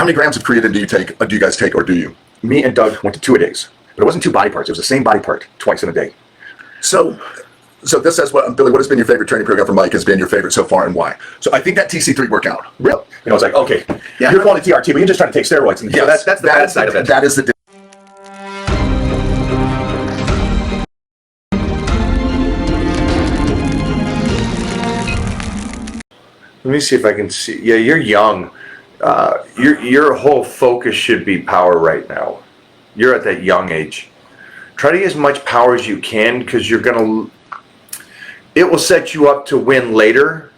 How many grams of creatine do you take? Do you guys take, or do you? Me and Doug went to 2 a days, but it wasn't 2 body parts. It was the same body part twice in a day. So this says, Billy, what has been your favorite training program for Mike? Has been your favorite so far, and why? So I think that TC3 workout. Really? You know, it's like, okay, yeah, you're going to TRT, but you're just trying to take steroids. And Yes, that's the bad side of it. That is the. Let me see if I can see. Yeah, you're young. Your whole focus should be power right now. You're at that young age. Try to get as much power as you can, because you're gonna. It will set you up to win later.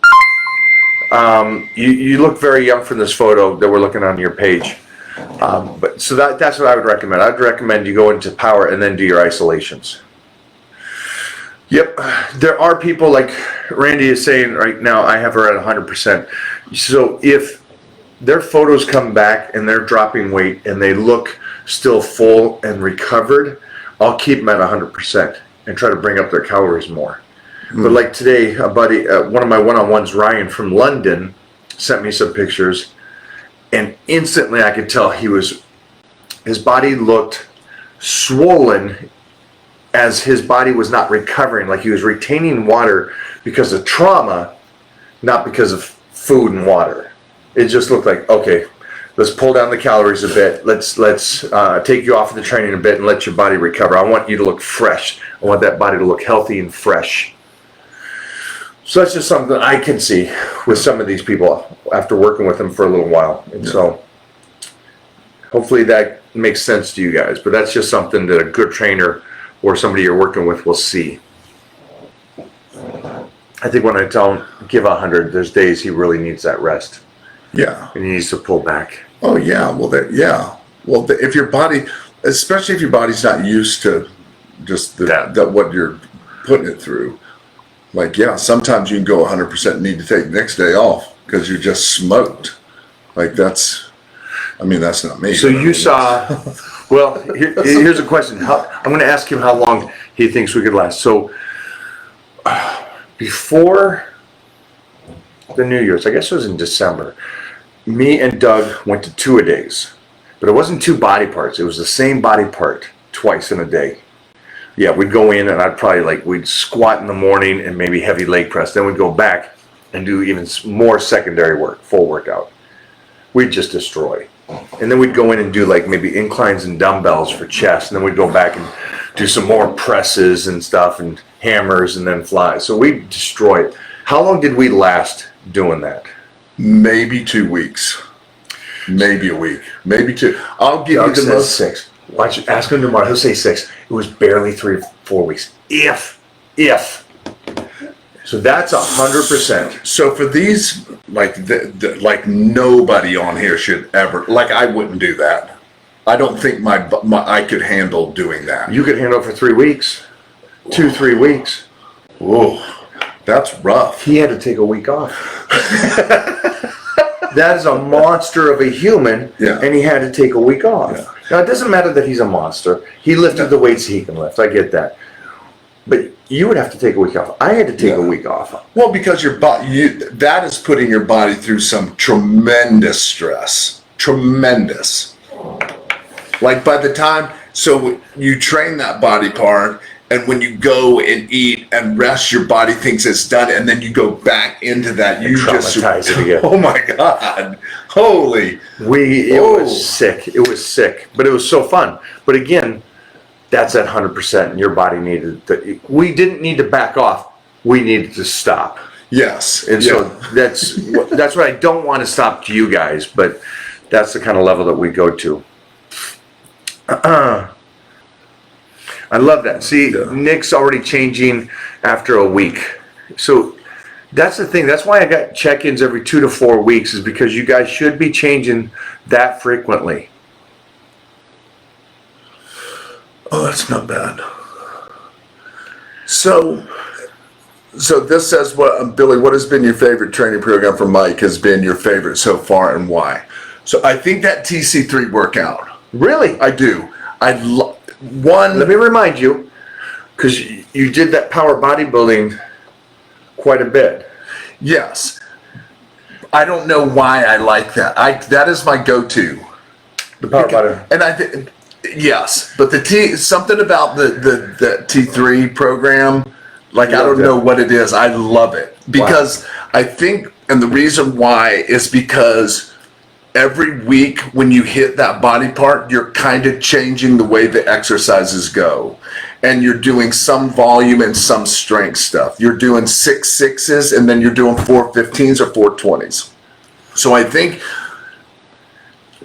You look very young from this photo that we're looking on your page. But so that's what I would recommend. I'd recommend you go into power and then do your isolations. Yep, there are people like Randy is saying right now, I have her at 100%. So if their photos come back and they're dropping weight and they look still full and recovered, I'll keep them at 100% and try to bring up their calories more. But like today, a buddy, one of my one-on-ones, Ryan from London, sent me some pictures, and instantly I could tell his body looked swollen, as his body was not recovering, like he was retaining water because of trauma, not because of food and water. It just looked like, okay, let's pull down the calories a bit. Let's take you off of the training a bit and let your body recover. I want you to look fresh. I want that body to look healthy and fresh. So that's just something that I can see with some of these people after working with them for a little while. And so hopefully that makes sense to you guys. But that's just something that a good trainer or somebody you're working with will see. I think when I tell him, give 100, there's days he really needs that rest. Yeah. And he needs to pull back. Oh, yeah. Well, Well, if your body, especially if your body's not used to just what you're putting it through, like, yeah, sometimes you can go 100% and need to take the next day off because you're just smoked. Like, that's not me. So you saw, well, here's a question. I'm going to ask him how long he thinks we could last. So before the New Year's, I guess it was in December, me and Doug went to 2 a days. But it wasn't 2 body parts. It was the same body part twice in a day. Yeah, we'd go in and I'd probably we'd squat in the morning and maybe heavy leg press. Then we'd go back and do even more secondary work, full workout. We'd just destroy. And then we'd go in and do maybe inclines and dumbbells for chest. And then we'd go back and do some more presses and stuff and hammers and then fly. So we'd destroy it. How long did we last doing that? Maybe 2 weeks. Maybe a week. Maybe 2. I'll give Doug you the most. 6. Watch, ask him tomorrow. He'll say 6. It was barely 3 or 4 weeks. If. So that's 100%. So for these, like nobody on here should ever, I wouldn't do that. I don't think I could handle doing that. You could handle it for 3 weeks. 2-3 weeks. Oh, that's rough. He had to take a week off. That is a monster of a human, and he had to take a week off. Yeah. Now, it doesn't matter that he's a monster. He lifted the weights he can lift. I get that. But you would have to take a week off. I had to take a week off. Well, because your body, that is putting your body through some tremendous stress. Tremendous. Like by the time, so you train that body part, and when you go and eat and rest, your body thinks it's done, and then you go back into that. You traumatize it again. Oh my God. Holy. It was sick. It was sick. But it was so fun. But again, that's at 100%, and your body needed we didn't need to back off. We needed to stop. Yes. And so that's what I don't want to stop to you guys, but that's the kind of level that we go to. I love that. See, Nick's already changing after a week. So that's the thing. That's why I got check-ins every 2 to 4 weeks, is because you guys should be changing that frequently. Oh, that's not bad. So this says, Billy, what has been your favorite training program for Mike has been your favorite so far, and why? So I think that TC3 workout. Really? I do. Let me remind you, because you did that power bodybuilding quite a bit. Yes. I don't know why I like that. That is my go-to. The power butter. And I think, yes, but something about the T3 program, like I don't know what it is. I love it because I think, and the reason why is because every week when you hit that body part, you're kind of changing the way the exercises go. And you're doing some volume and some strength stuff. You're doing 6 6s and then you're doing 4 15s or 4 20s. So I think,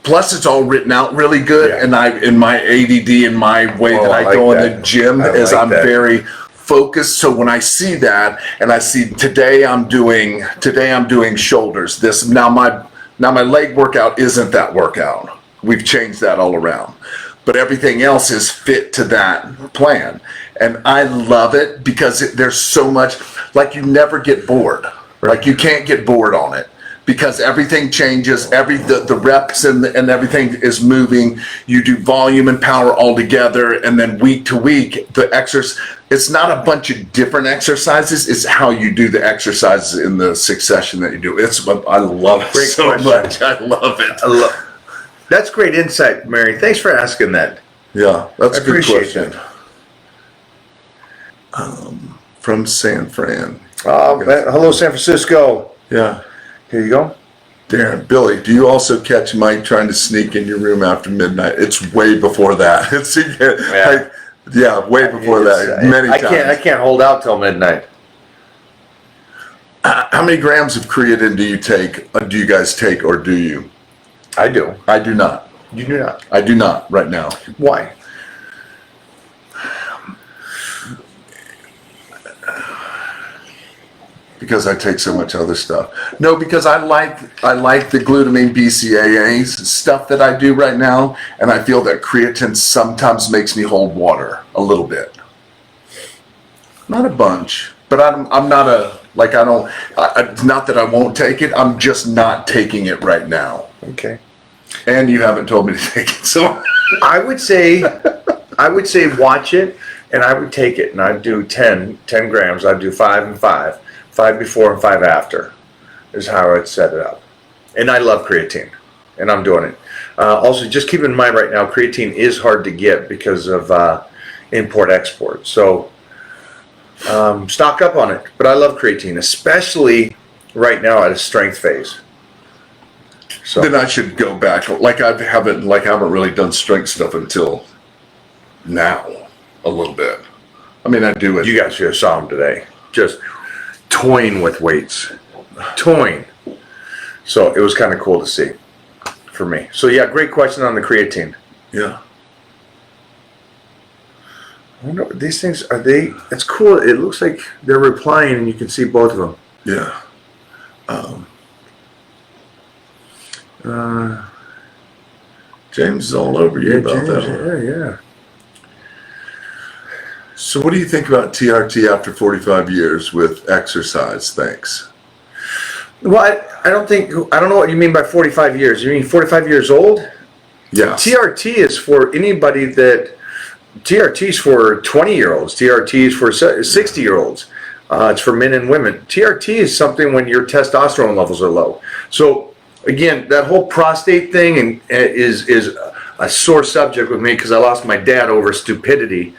plus it's all written out really good. And in my ADD and my way that I go in the gym is I'm very focused. So when I see that and I see today I'm doing shoulders. Now my leg workout isn't that workout. We've changed that all around. But everything else is fit to that plan. And I love it because there's so much, like you never get bored. Like you can't get bored on it because everything changes, the reps and everything is moving. You do volume and power all together, and then week to week, the exercise, it's not a bunch of different exercises, it's how you do the exercises in the succession that you do. I love it so much. I love it. That's great insight, Mary. Thanks for asking that. Yeah, that's a good appreciate question. From San Fran. Hello, San Francisco. Yeah. Here you go. Darren, Billy, do you also catch Mike trying to sneak in your room after midnight? It's way before that. Way before that. Many times. I can't hold out till midnight. How many grams of creatine do you take? Do you guys take, or do you? I do. I do not. You do not. I do not right now. Why? Because I take so much other stuff. No, because I like the glutamine BCAAs stuff that I do right now, and I feel that creatine sometimes makes me hold water a little bit. Not a bunch, but I'm not not that I won't take it. I'm just not taking it right now. Okay. And you haven't told me to take it, so I would say watch it, and I would take it, and I'd do 10 grams. I'd do 5 and 5. 5 before and 5 after is how I'd set it up. And I love creatine, and I'm doing it. Also, just keep in mind right now, creatine is hard to get because of import-export. So stock up on it. But I love creatine, especially right now at a strength phase. So then I should go back. I haven't really done strength stuff until now, a little bit. I mean, I do it. You guys should have saw him today. Just toying with weights. Toying. So it was kind of cool to see for me. So yeah, great question on the creatine. Yeah. I wonder, these things, are they, it's cool. It looks like they're replying and you can see both of them. Yeah. James is all over you about James, that. Yeah. So what do you think about TRT after 45 years with exercise? Thanks. Well, I don't know what you mean by 45 years. You mean 45 years old? Yeah. TRT is for anybody TRT is for 20-year-olds. TRT is for 60-year-olds. It's for men and women. TRT is something when your testosterone levels are low. So again, that whole prostate thing is a sore subject with me because I lost my dad over stupidity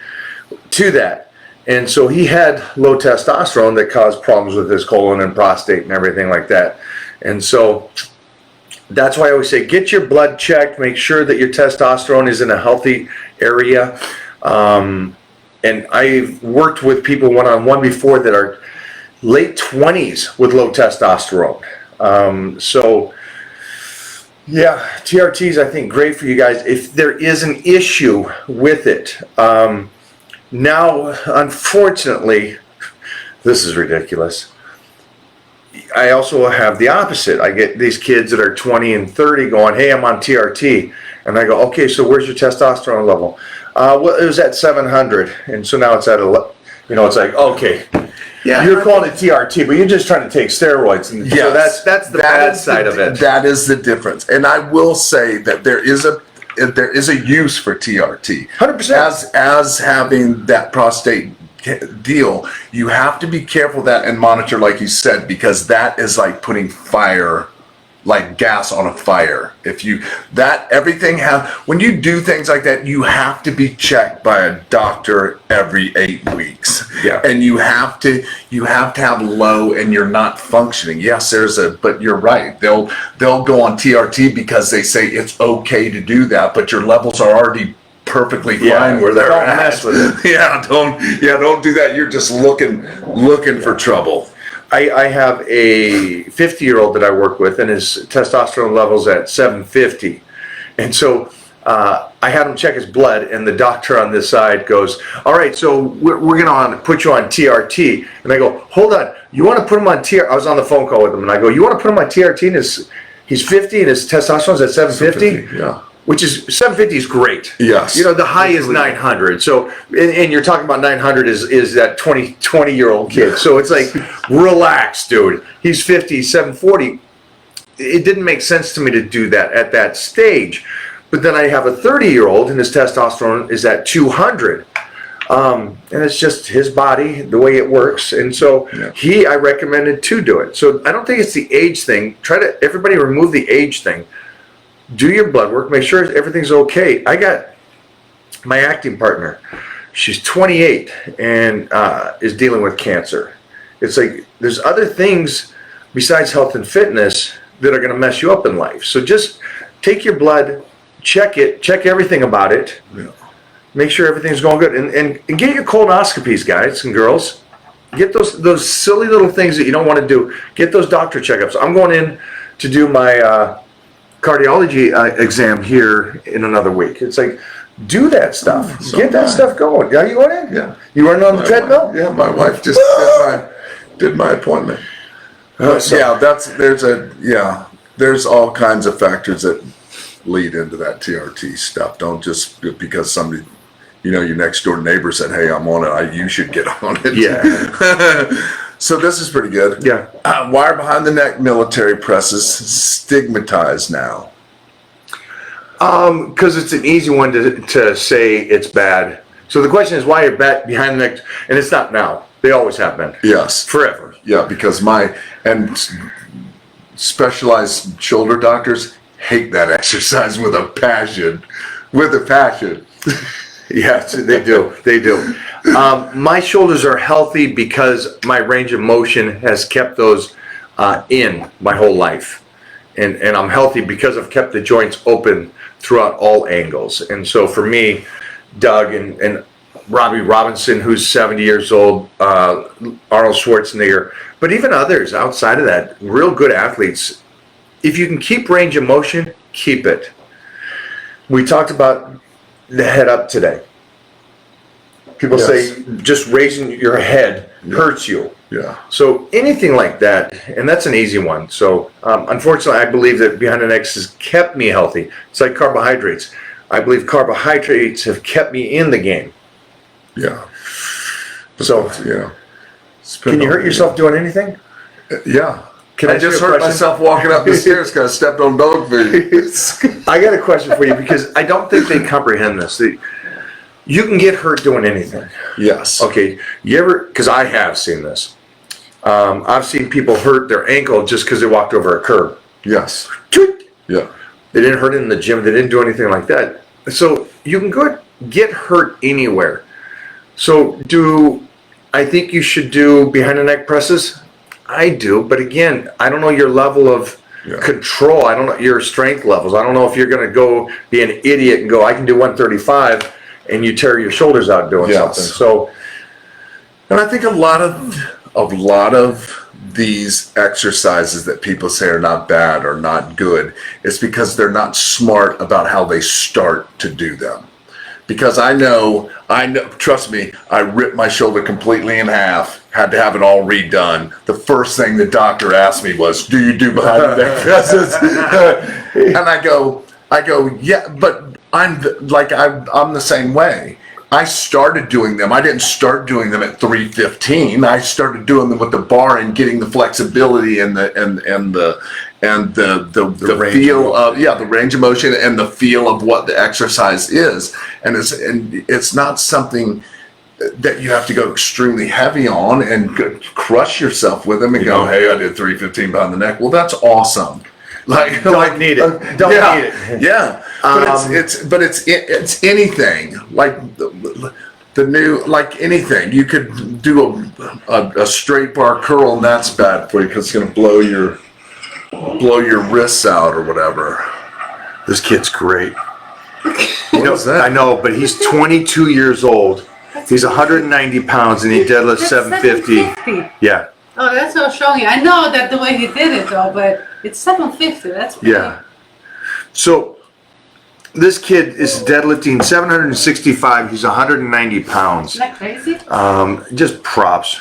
to that. And so he had low testosterone that caused problems with his colon and prostate and everything like that. And so that's why I always say get your blood checked, make sure that your testosterone is in a healthy area. And I've worked with people one-on-one before that are late 20s with low testosterone. So yeah, TRT is, I think, great for you guys if there is an issue with it. Now, unfortunately, this is ridiculous. I also have the opposite. I get these kids that are 20 and 30 going, hey, I'm on TRT. And I go, okay, so where's your testosterone level? Well, it was at 700. And so now it's at, it's like, okay, yeah, you're calling it TRT, but you're just trying to take steroids. And yes, so that's the bad side of it. That is the difference. And I will say that there is a use for TRT. 100%. As having that prostate deal, you have to be careful that and monitor, like you said, because that is like putting fire like gas on a fire. When you do things like that, you have to be checked by a doctor every 8 weeks. Yeah. And you have to have low and you're not functioning. Yes, but you're right. They'll go on TRT because they say it's okay to do that, but your levels are already perfectly fine where they're don't at. mess with it. Don't do that. You're just looking for trouble. I have a 50-year-old that I work with, and his testosterone level's at 750. And so I had him check his blood, and the doctor on this side goes, all right, so we're going to put you on TRT. And I go, hold on, you want to put him on TRT? I was on the phone call with him, and I go, you want to put him on TRT? And he's 50, and his testosterone's at 750? Yeah. Which is 750 is great. Yes. The high is 900. So, and you're talking about 900 is that 20-year-old kid. So it's like, relax, dude. He's 50, 740. It didn't make sense to me to do that at that stage. But then I have a 30-year-old and his testosterone is at 200. And it's just his body, the way it works. And so I recommended to do it. So I don't think it's the age thing. Everybody remove the age thing. Do your blood work, make sure everything's okay. I got my acting partner. She's 28 and is dealing with cancer. It's like there's other things besides health and fitness that are going to mess you up in life. So just take your blood, check everything about it. Yeah. Make sure everything's going good. And get your colonoscopies, guys and girls. Get those silly little things that you don't want to do. Get those doctor checkups. I'm going in to do my cardiology exam here in another week. It's like, do that stuff. Get that stuff going. Are you going in? Yeah. You running on the treadmill? Yeah, my wife just did my appointment. There's all kinds of factors that lead into that TRT stuff. Don't just because somebody, your next door neighbor said, hey, I'm on it, you should get on it. Yeah. So this is pretty good. Yeah. Wire behind the neck military presses stigmatized now. Because it's an easy one to say it's bad. So the question is why you're behind the neck, and it's not now. They always have been. Yes. Forever. Yeah, because specialized shoulder doctors hate that exercise with a passion. Yes, they do. They do. My shoulders are healthy because my range of motion has kept those in my whole life. And I'm healthy because I've kept the joints open throughout all angles. And so for me, Doug and Robbie Robinson, who's 70 years old, Arnold Schwarzenegger, but even others outside of that, real good athletes, if you can keep range of motion, keep it. We talked about the head up today. People say just raising your head hurts you. Yeah. So anything like that, and that's an easy one. So unfortunately, I believe that behind the neck has kept me healthy. It's like carbohydrates. I believe carbohydrates have kept me in the game. Yeah. So can you hurt yourself doing anything? Yeah. Can I just hurt myself walking up the stairs because I stepped on dog food. I got a question for you because I don't think they comprehend this. You can get hurt doing anything. Yes. Okay. You ever? Because I have seen this. I've seen people hurt their ankle just because they walked over a curb. Yes. Yeah. They didn't hurt it in the gym. They didn't do anything like that. So you can get hurt anywhere. So I think you should do behind the neck presses? I do, but again, I don't know your level of control. I don't know your strength levels. I don't know if you're going to go be an idiot and go, I can do 135, and you tear your shoulders out doing something. So, and I think a lot of these exercises that people say are not bad or not good is because they're not smart about how they start to do them. Because I know, trust me, I ripped my shoulder completely in half, had to have it all redone. The first thing the doctor asked me was, do you do behind the neck presses? And I go, yeah, but I'm the same way. I started doing them. I didn't start doing them at 315. I started doing them with the bar and getting the flexibility and the feel of the range of motion and the feel of what the exercise is. And it's not something that you have to go extremely heavy on and crush yourself with them and go, hey, I did 315 behind the neck. Well, that's awesome. Like, Don't need it. Don't yeah, need it. Yeah, but it's anything like the new, like anything. You could do a straight bar curl, and that's bad for you because it's going to blow your wrists out or whatever. This kid's great. What is that? I know, but he's 22 years old. He's 190 pounds and he deadlifts 750. Yeah. Oh, that's what I was showing you. I know that the way he did it though, but it's 750. That's pretty. Yeah. So this kid is deadlifting 765. He's 190 pounds. Isn't that crazy? Just props.